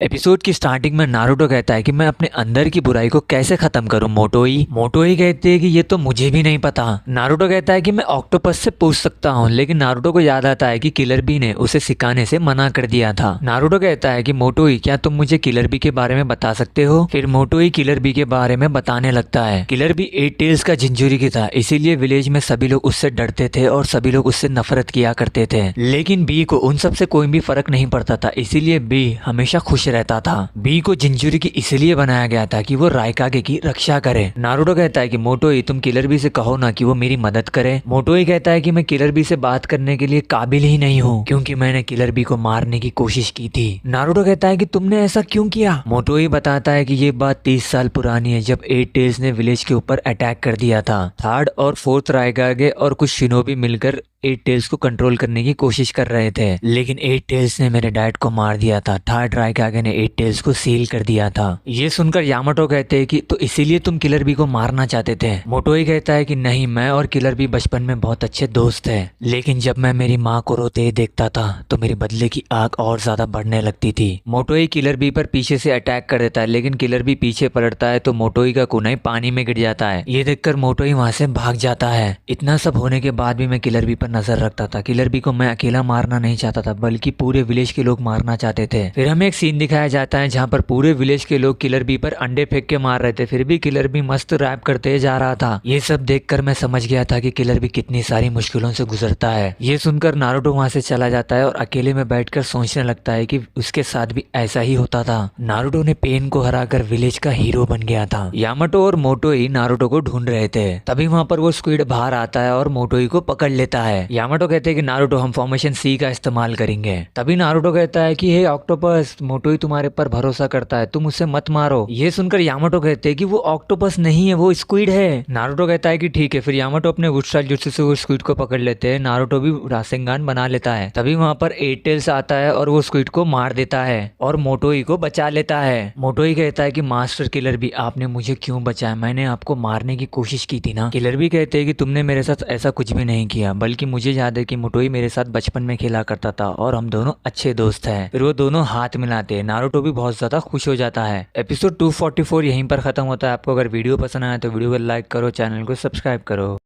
Episode की starting में Naruto कहता है कि मैं अपने अंदर की बुराई को कैसे खत्म करूं। मोटोई कहते हैं कि ये तो मुझे भी नहीं पता। नारुतो कहता है कि मैं ऑक्टोपस से पूछ सकता हूं, लेकिन नारुतो को याद आता है कि किलर बी ने उसे सिखाने से मना कर दिया था। नारुतो कहता है कि मोटोई, क्या तुम मुझे किलर बी के बारे में बता सकते हो। फिर मोटोई किलर बी के बारे में बताने लगता है। किलर बी 8 टेल्स का जिंजुरी था, इसीलिए विलेज में सभी लोग उससे डरते थे और सभी लोग उससे नफरत किया करते थे। लेकिन बी को उन सब से कोई भी फर्क नहीं पड़ता था, इसीलिए बी हमेशा खुश रहता था। बी को जिंजुरी की इसलिए बनाया गया था कि वो राइकागे की रक्षा करे। नारुतो कहता है कि मोटोई, तुम किलर बी से कहो ना कि वो मेरी मदद करे। मोटोई कहता है कि मैं किलर बी से बात करने के लिए काबिल ही नहीं हूँ, क्योंकि मैंने किलर बी को मारने की कोशिश की थी। नारुतो कहता है कि तुमने ऐसा क्यों किया। मोटोई बताता है कि ये बात 30 साल पुरानी है, जब 8 टेल्स ने विलेज के ऊपर अटैक कर दिया था। थर्ड और फोर्थ राइकागे और कुछ शिनोबी मिलकर 8 टेल्स को कंट्रोल करने की कोशिश कर रहे थे, लेकिन 8 टेल्स ने मेरे डैड को मार दिया था। थर्ड राइकागे ने 8 टेल्स को सील कर दिया था। ये सुनकर यामाटो कहते हैं कि तो इसीलिए तुम किलर बी को मारना चाहते थे। मोटोई कहता है कि नहीं, मैं और किलर बी बचपन में बहुत अच्छे दोस्त थे, लेकिन जब मैं मेरी माँ को रोते देखता था तो मेरी बदले की आग और ज्यादा बढ़ने लगती थी। मोटोई किलर बी पर पीछे से अटैक कर देता है, लेकिन किलर बी पीछे पलटता है तो मोटोई का कुनाई पानी में गिर जाता है। ये देखकर मोटोई वहां से भाग जाता है। इतना सब होने के बाद भी मैं किलर बी पर नजर रखता था। किलर बी को मैं अकेला मारना नहीं चाहता था, बल्कि पूरे विलेज के लोग मारना चाहते थे। फिर हमें एक सीन दिखाया जाता है जहाँ पर पूरे विलेज के लोग किलर बी पर अंडे फेंक के मार रहे थे, फिर भी किलर बी मस्त रैप करते जा रहा था। ये सब देखकर मैं समझ गया था कि किलर बी कितनी सारी मुश्किलों से गुजरता है। ये सुनकर नारुतो वहां से चला जाता है और अकेले में बैठकर सोचने लगता है कि उसके साथ भी ऐसा ही होता था। नारुतो ने पेन को हराकर विलेज का हीरो बन गया था। यामाटो और मोटोई नारुतो को ढूंढ रहे थे, तभी वहां पर वो स्क्विड बाहर आता है और मोटोई को पकड़ लेता है। यामाटो कहते हैं कि नारुतो, हम फॉर्मेशन सी का इस्तेमाल करेंगे। तभी नारुतो कहता है कि हे ऑक्टोपस, मोटोई तुम्हारे पर भरोसा करता है, तुम उसे मत मारो। ये सुनकर यामाटो कहते हैं कि वो ऑक्टोपस नहीं है, वो स्क्विड है। नारुतो कहता है कि ठीक है। फिर यामाटो अपने वुडस्टाइल जुत्सु से वो स्क्विड को पकड़ लेते हैं। नारुतो भी रासेंगान बना लेता है। तभी वहां पर 8 टेल्स आता है और वो स्क्विड को मार देता है और मोटोई को बचा लेता है। मोटोई कहता है कि मास्टर किलर बी, आपने मुझे क्यों बचाया, मैंने आपको मारने की कोशिश की थी ना। किलर बी कहते हैं कि तुमने मेरे साथ ऐसा कुछ भी नहीं किया, बल्कि मुझे याद है कि मोटोई मेरे साथ बचपन में खेला करता था और हम दोनों अच्छे दोस्त हैं। फिर वो दोनों हाथ मिलाते हैं। नारुतो भी बहुत ज्यादा खुश हो जाता है। एपिसोड 244 यहीं पर खत्म होता है। आपको अगर वीडियो पसंद आया तो वीडियो को लाइक करो, चैनल को सब्सक्राइब करो।